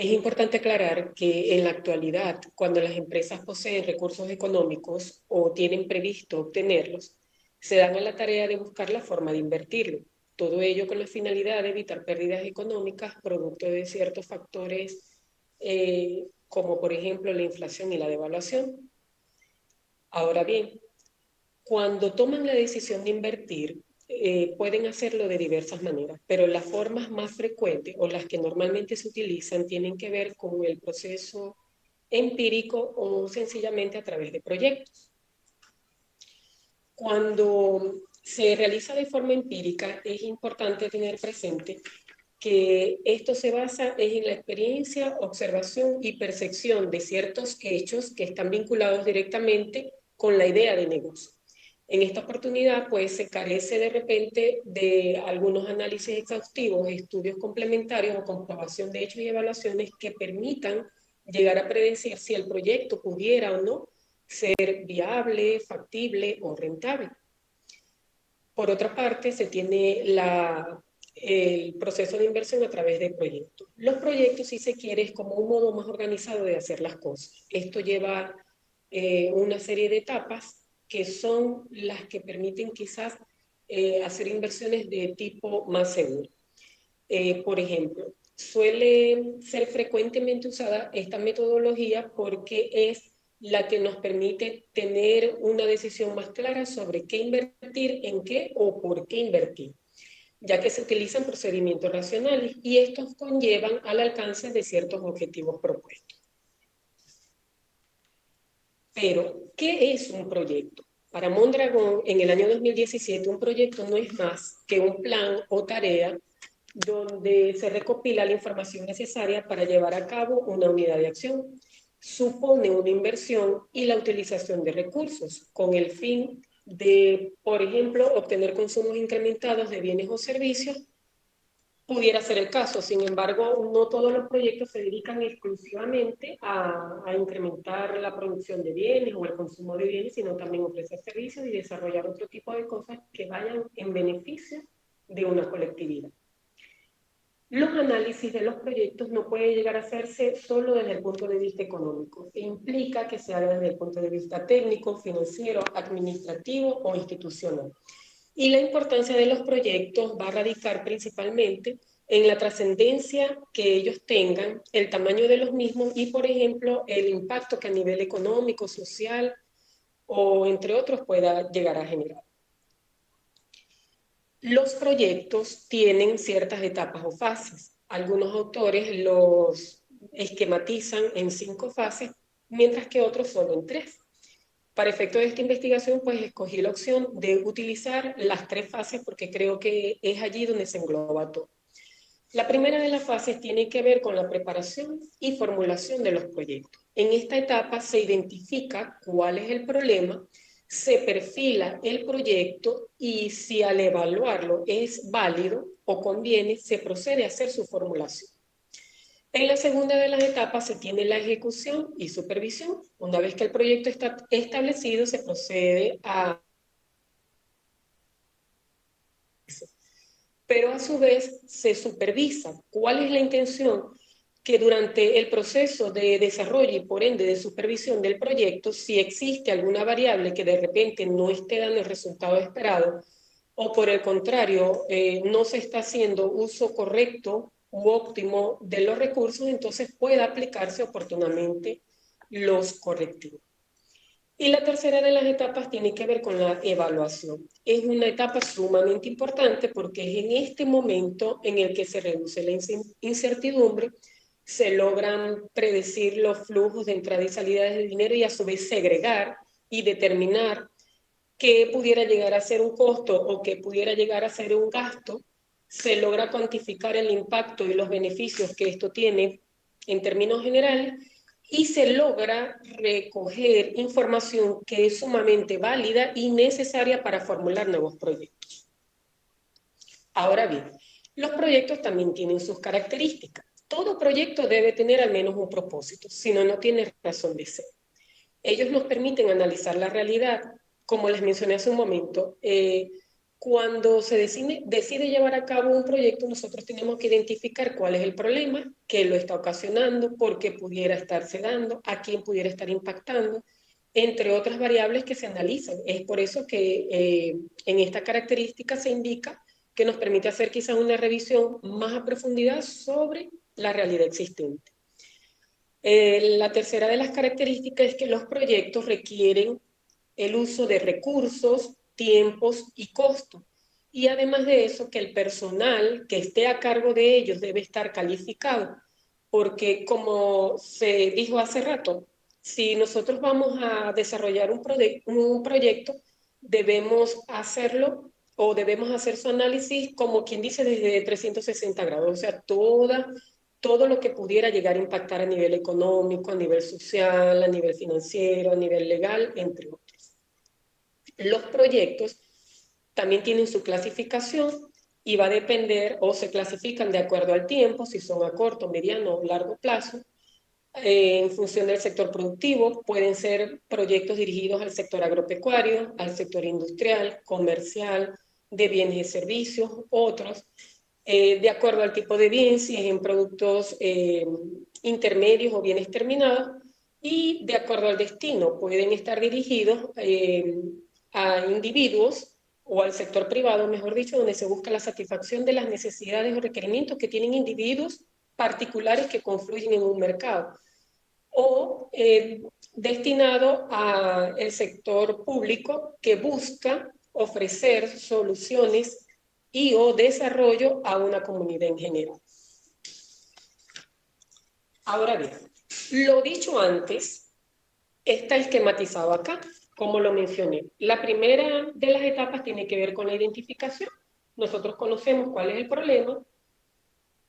Es importante aclarar que en la actualidad, cuando las empresas poseen recursos económicos o tienen previsto obtenerlos, se dan a la tarea de buscar la forma de invertirlo. Todo ello con la finalidad de evitar pérdidas económicas producto de ciertos factores como por ejemplo la inflación y la devaluación. Ahora bien, cuando toman la decisión de invertir, pueden hacerlo de diversas maneras, pero las formas más frecuentes o las que normalmente se utilizan tienen que ver con el proceso empírico o sencillamente a través de proyectos. Cuando se realiza de forma empírica, es importante tener presente que esto se basa en la experiencia, observación y percepción de ciertos hechos que están vinculados directamente con la idea de negocio. En esta oportunidad, pues, se carece de repente de algunos análisis exhaustivos, estudios complementarios o comprobación de hechos y evaluaciones que permitan llegar a predecir si el proyecto pudiera o no ser viable, factible o rentable. Por otra parte, se tiene el proceso de inversión a través de proyectos. Los proyectos, si se quiere, es como un modo más organizado de hacer las cosas. Esto lleva una serie de etapas que son las que permiten quizás hacer inversiones de tipo más seguro. Por ejemplo, suele ser frecuentemente usada esta metodología porque es la que nos permite tener una decisión más clara sobre qué invertir, en qué o por qué invertir, ya que se utilizan procedimientos racionales y estos conllevan al alcance de ciertos objetivos propuestos. Pero, ¿qué es un proyecto? Para Mondragón, en el año 2017, un proyecto no es más que un plan o tarea donde se recopila la información necesaria para llevar a cabo una unidad de acción. Supone una inversión y la utilización de recursos con el fin de, por ejemplo, obtener consumos incrementados de bienes o servicios. Pudiera ser el caso, sin embargo, no todos los proyectos se dedican exclusivamente a incrementar la producción de bienes o el consumo de bienes, sino también ofrecer servicios y desarrollar otro tipo de cosas que vayan en beneficio de una colectividad. Los análisis de los proyectos no pueden llegar a hacerse solo desde el punto de vista económico. Implica que se haga desde el punto de vista técnico, financiero, administrativo o institucional. Y la importancia de los proyectos va a radicar principalmente en la trascendencia que ellos tengan, el tamaño de los mismos y, por ejemplo, el impacto que a nivel económico, social o entre otros pueda llegar a generar. Los proyectos tienen ciertas etapas o fases. Algunos autores los esquematizan en 5 fases, mientras que otros solo en 3. Para efecto de esta investigación, pues escogí la opción de utilizar las 3 fases porque creo que es allí donde se engloba todo. La primera de las fases tiene que ver con la preparación y formulación de los proyectos. En esta etapa se identifica cuál es el problema, se perfila el proyecto y si al evaluarlo es válido o conviene, se procede a hacer su formulación. En la segunda de las etapas se tiene la ejecución y supervisión. Una vez que el proyecto está establecido, se procede a... Pero a su vez se supervisa cuál es la intención que durante el proceso de desarrollo y por ende de supervisión del proyecto, si existe alguna variable que de repente no esté dando el resultado esperado, o por el contrario, no se está haciendo uso correcto u óptimo de los recursos, entonces puede aplicarse oportunamente los correctivos. Y la tercera de las etapas tiene que ver con la evaluación. Es una etapa sumamente importante porque es en este momento en el que se reduce la incertidumbre, se logran predecir los flujos de entrada y salida de dinero y a su vez segregar y determinar qué pudiera llegar a ser un costo o qué pudiera llegar a ser un gasto. Se logra cuantificar el impacto y los beneficios que esto tiene en términos generales y se logra recoger información que es sumamente válida y necesaria para formular nuevos proyectos. Ahora bien, los proyectos también tienen sus características. Todo proyecto debe tener al menos un propósito, si no, no tiene razón de ser. Ellos nos permiten analizar la realidad, como les mencioné hace un momento, Cuando se decide llevar a cabo un proyecto, nosotros tenemos que identificar cuál es el problema, qué lo está ocasionando, por qué pudiera estarse dando, a quién pudiera estar impactando, entre otras variables que se analizan. Es por eso que en esta característica se indica que nos permite hacer quizás una revisión más a profundidad sobre la realidad existente. La tercera de las características es que los proyectos requieren el uso de recursos, tiempos y costos. Y además de eso, que el personal que esté a cargo de ellos debe estar calificado, porque como se dijo hace rato, si nosotros vamos a desarrollar un proyecto, debemos hacerlo o debemos hacer su análisis, como quien dice, desde 360 grados, o sea, todo lo que pudiera llegar a impactar a nivel económico, a nivel social, a nivel financiero, a nivel legal, entre otros. Los proyectos también tienen su clasificación y va a depender o se clasifican de acuerdo al tiempo, si son a corto, mediano o largo plazo. En función del sector productivo, pueden ser proyectos dirigidos al sector agropecuario, al sector industrial, comercial, de bienes y servicios, otros. De acuerdo al tipo de bien, si es en productos intermedios o bienes terminados, y de acuerdo al destino, pueden estar dirigidos a individuos o al sector privado, mejor dicho, donde se busca la satisfacción de las necesidades o requerimientos que tienen individuos particulares que confluyen en un mercado, o destinado al sector público que busca ofrecer soluciones y o desarrollo a una comunidad en general. Ahora bien, lo dicho antes está esquematizado acá, como lo mencioné. La primera de las etapas tiene que ver con la identificación. Nosotros conocemos cuál es el problema,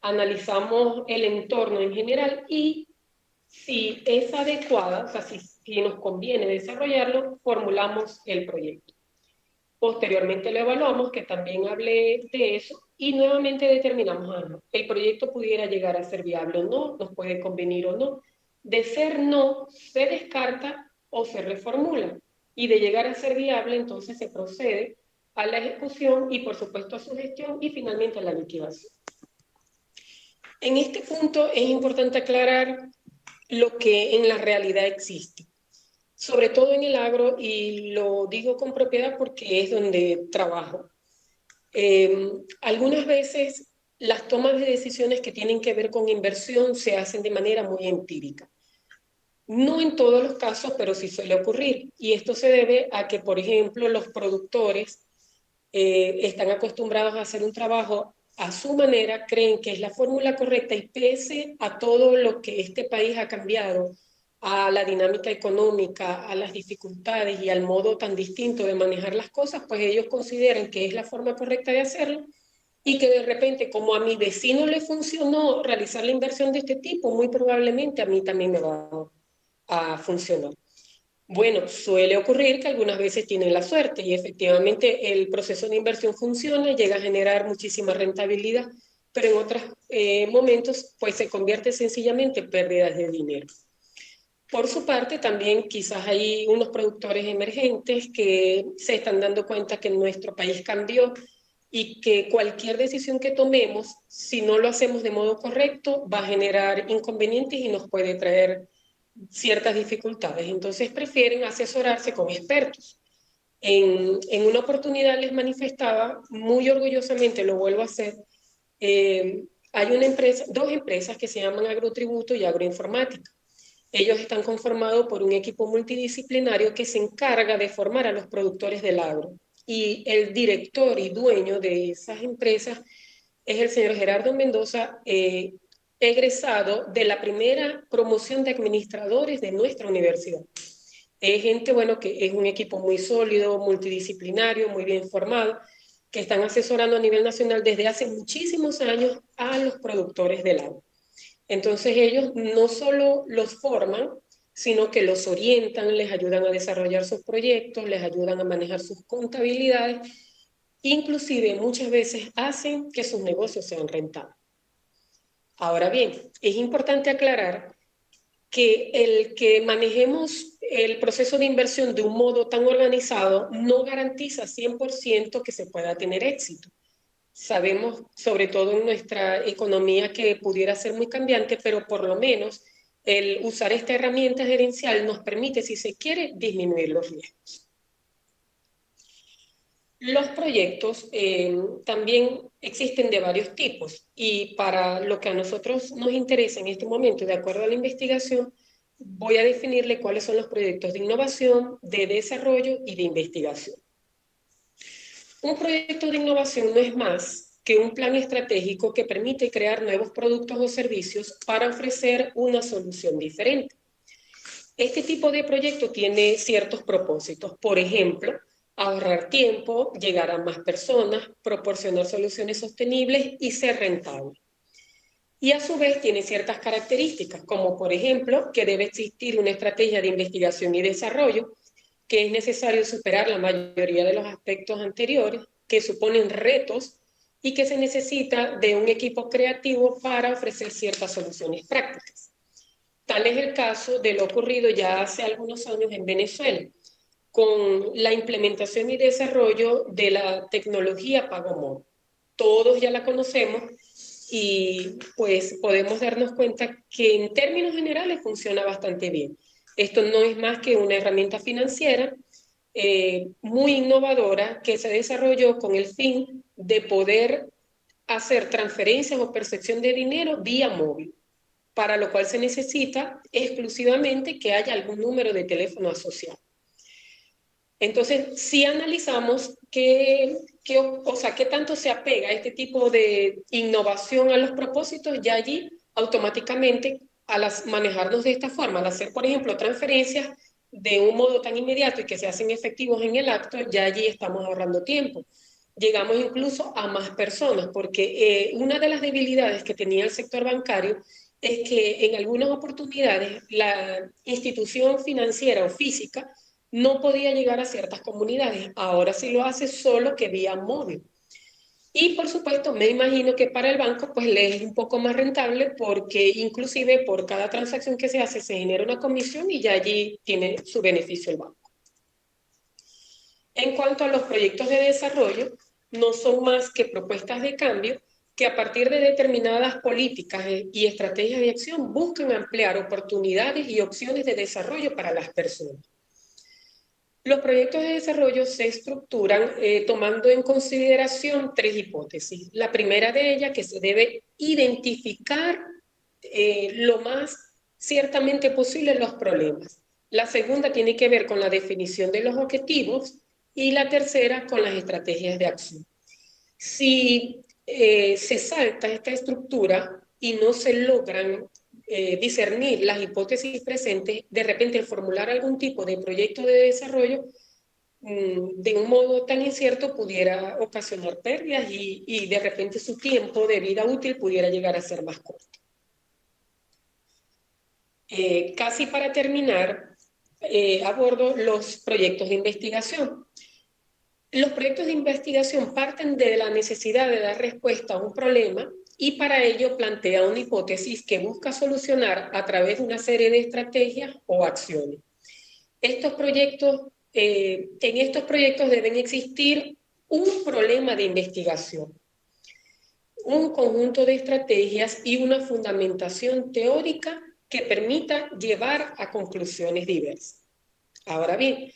analizamos el entorno en general y si es adecuada, o sea, si nos conviene desarrollarlo, formulamos el proyecto. Posteriormente lo evaluamos, que también hablé de eso, y nuevamente determinamos, el proyecto pudiera llegar a ser viable o no, nos puede convenir o no. De ser no, se descarta o se reformula. Y de llegar a ser viable, entonces se procede a la ejecución y, por supuesto, a su gestión y finalmente a la liquidación. En este punto es importante aclarar lo que en la realidad existe, sobre todo en el agro, y lo digo con propiedad porque es donde trabajo. Algunas veces las tomas de decisiones que tienen que ver con inversión se hacen de manera muy empírica. No en todos los casos, pero sí suele ocurrir. Y esto se debe a que, por ejemplo, los productores están acostumbrados a hacer un trabajo a su manera, creen que es la fórmula correcta y pese a todo lo que este país ha cambiado, a la dinámica económica, a las dificultades y al modo tan distinto de manejar las cosas, pues ellos consideran que es la forma correcta de hacerlo y que de repente, como a mi vecino le funcionó realizar la inversión de este tipo, muy probablemente a mí también me va a funcionar. Bueno, suele ocurrir que algunas veces tienen la suerte y efectivamente el proceso de inversión funciona, llega a generar muchísima rentabilidad, pero en otros momentos pues se convierte sencillamente en pérdidas de dinero. Por su parte, también quizás hay unos productores emergentes que se están dando cuenta que nuestro país cambió y que cualquier decisión que tomemos, si no lo hacemos de modo correcto, va a generar inconvenientes y nos puede traer ciertas dificultades. Entonces prefieren asesorarse con expertos. En una oportunidad les manifestaba, muy orgullosamente lo vuelvo a hacer, hay una empresa, dos empresas que se llaman Agrotributo y Agroinformática. Ellos están conformados por un equipo multidisciplinario que se encarga de formar a los productores del agro. Y el director y dueño de esas empresas es el señor Gerardo Mendoza, egresado de la primera promoción de administradores de nuestra universidad. Es gente, bueno, que es un equipo muy sólido, multidisciplinario, muy bien formado, que están asesorando a nivel nacional desde hace muchísimos años a los productores del agro. Entonces ellos no solo los forman, sino que los orientan, les ayudan a desarrollar sus proyectos, les ayudan a manejar sus contabilidades, inclusive muchas veces hacen que sus negocios sean rentables. Ahora bien, es importante aclarar que el que manejemos el proceso de inversión de un modo tan organizado no garantiza 100% que se pueda tener éxito. Sabemos, sobre todo en nuestra economía, que pudiera ser muy cambiante, pero por lo menos el usar esta herramienta gerencial nos permite, si se quiere, disminuir los riesgos. Los proyectos también existen de varios tipos y para lo que a nosotros nos interesa en este momento, de acuerdo a la investigación, voy a definirle cuáles son los proyectos de innovación, de desarrollo y de investigación. Un proyecto de innovación no es más que un plan estratégico que permite crear nuevos productos o servicios para ofrecer una solución diferente. Este tipo de proyecto tiene ciertos propósitos, por ejemplo, ahorrar tiempo, llegar a más personas, proporcionar soluciones sostenibles y ser rentable. Y a su vez tiene ciertas características, como por ejemplo que debe existir una estrategia de investigación y desarrollo, que es necesario superar la mayoría de los aspectos anteriores, que suponen retos y que se necesita de un equipo creativo para ofrecer ciertas soluciones prácticas. Tal es el caso de lo ocurrido ya hace algunos años en Venezuela, con la implementación y desarrollo de la tecnología Pago Móvil. Todos ya la conocemos y pues podemos darnos cuenta que en términos generales funciona bastante bien. Esto no es más que una herramienta financiera muy innovadora que se desarrolló con el fin de poder hacer transferencias o percepción de dinero vía móvil, para lo cual se necesita exclusivamente que haya algún número de teléfono asociado. Entonces, si analizamos qué tanto se apega este tipo de innovación a los propósitos, ya allí automáticamente al manejarnos de esta forma, al hacer, por ejemplo, transferencias de un modo tan inmediato y que se hacen efectivos en el acto, ya allí estamos ahorrando tiempo. Llegamos incluso a más personas, porque una de las debilidades que tenía el sector bancario es que en algunas oportunidades la institución financiera o física no podía llegar a ciertas comunidades. Ahora sí lo hace, solo que vía móvil. Y por supuesto, me imagino que para el banco pues le es un poco más rentable porque inclusive por cada transacción que se hace se genera una comisión y ya allí tiene su beneficio el banco. En cuanto a los proyectos de desarrollo, no son más que propuestas de cambio que a partir de determinadas políticas y estrategias de acción buscan ampliar oportunidades y opciones de desarrollo para las personas. Los proyectos de desarrollo se estructuran tomando en consideración tres hipótesis. La primera de ellas, que se debe identificar lo más ciertamente posible los problemas. La segunda tiene que ver con la definición de los objetivos y la tercera con las estrategias de acción. Si se salta esta estructura y no se logran discernir las hipótesis presentes, de repente formular algún tipo de proyecto de desarrollo de un modo tan incierto pudiera ocasionar pérdidas y de repente su tiempo de vida útil pudiera llegar a ser más corto. Casi para terminar, abordo los proyectos de investigación. Los proyectos de investigación parten de la necesidad de dar respuesta a un problema y para ello plantea una hipótesis que busca solucionar a través de una serie de estrategias o acciones. En estos proyectos deben existir un problema de investigación, un conjunto de estrategias y una fundamentación teórica que permita llevar a conclusiones diversas. Ahora bien,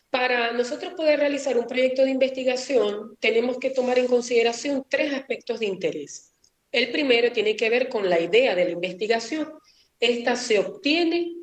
para nosotros poder realizar un proyecto de investigación, tenemos que tomar en consideración tres aspectos de interés. El primero tiene que ver con la idea de la investigación. Esta se obtiene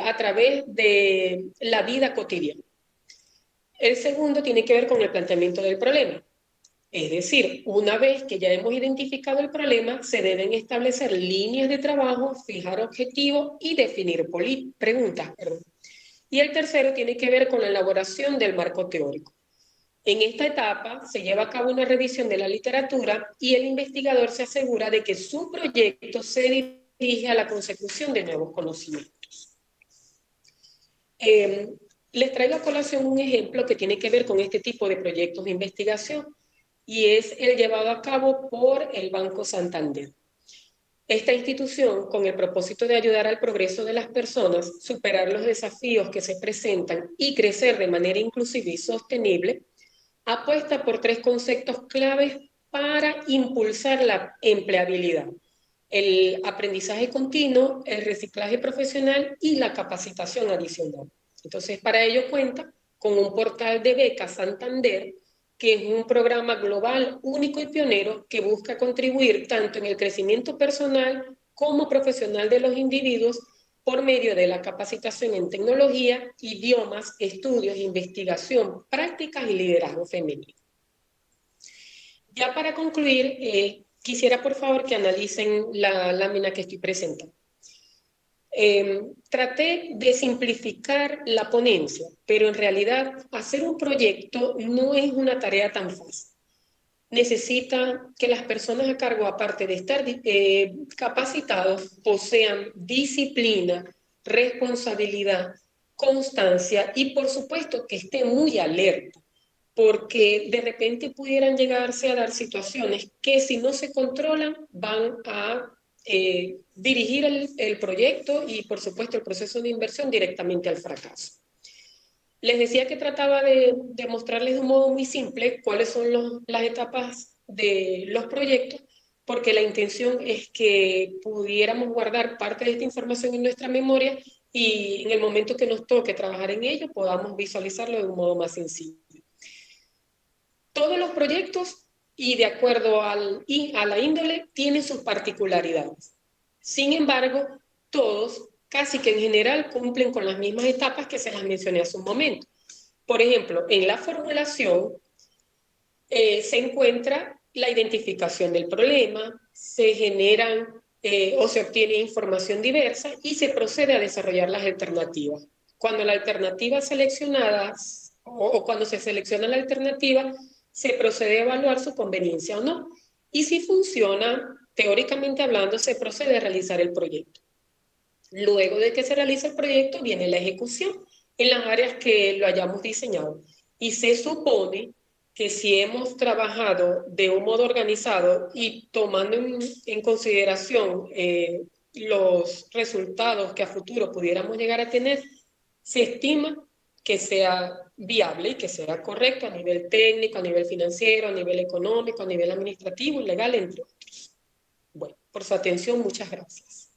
a través de la vida cotidiana. El segundo tiene que ver con el planteamiento del problema. Es decir, una vez que ya hemos identificado el problema, se deben establecer líneas de trabajo, fijar objetivos y definir preguntas. Y el tercero tiene que ver con la elaboración del marco teórico. En esta etapa se lleva a cabo una revisión de la literatura y el investigador se asegura de que su proyecto se dirige a la consecución de nuevos conocimientos. Les traigo a colación un ejemplo que tiene que ver con este tipo de proyectos de investigación y es el llevado a cabo por el Banco Santander. Esta institución, con el propósito de ayudar al progreso de las personas, superar los desafíos que se presentan y crecer de manera inclusiva y sostenible, apuesta por tres conceptos claves para impulsar la empleabilidad: el aprendizaje continuo, el reciclaje profesional y la capacitación adicional. Entonces, para ello cuenta con un portal de becas Santander, que es un programa global único y pionero que busca contribuir tanto en el crecimiento personal como profesional de los individuos por medio de la capacitación en tecnología, idiomas, estudios, investigación, prácticas y liderazgo femenino. Ya para concluir, quisiera por favor que analicen la lámina que estoy presentando. Traté de simplificar la ponencia, pero en realidad hacer un proyecto no es una tarea tan fácil. Necesita que las personas a cargo, aparte de estar capacitados, posean disciplina, responsabilidad, constancia y por supuesto que estén muy alerta, porque de repente pudieran llegarse a dar situaciones que si no se controlan van a dirigir el proyecto y por supuesto el proceso de inversión directamente al fracaso. Les decía que trataba de mostrarles de un modo muy simple cuáles son las etapas de los proyectos, porque la intención es que pudiéramos guardar parte de esta información en nuestra memoria y en el momento que nos toque trabajar en ello podamos visualizarlo de un modo más sencillo. Todos los proyectos y de acuerdo a la índole tienen sus particularidades. Sin embargo, todos casi que en general cumplen con las mismas etapas que se las mencioné hace un momento. Por ejemplo, en la formulación se encuentra la identificación del problema, se generan o se obtiene información diversa y se procede a desarrollar las alternativas. Cuando la alternativa seleccionada o cuando se selecciona la alternativa, se procede a evaluar su conveniencia o no. Y si funciona, teóricamente hablando, se procede a realizar el proyecto. Luego de que se realiza el proyecto, viene la ejecución en las áreas que lo hayamos diseñado. Y se supone que si hemos trabajado de un modo organizado y tomando en consideración los resultados que a futuro pudiéramos llegar a tener, se estima que sea viable y que sea correcto a nivel técnico, a nivel financiero, a nivel económico, a nivel administrativo y legal, entre otros. Bueno, por su atención, muchas gracias.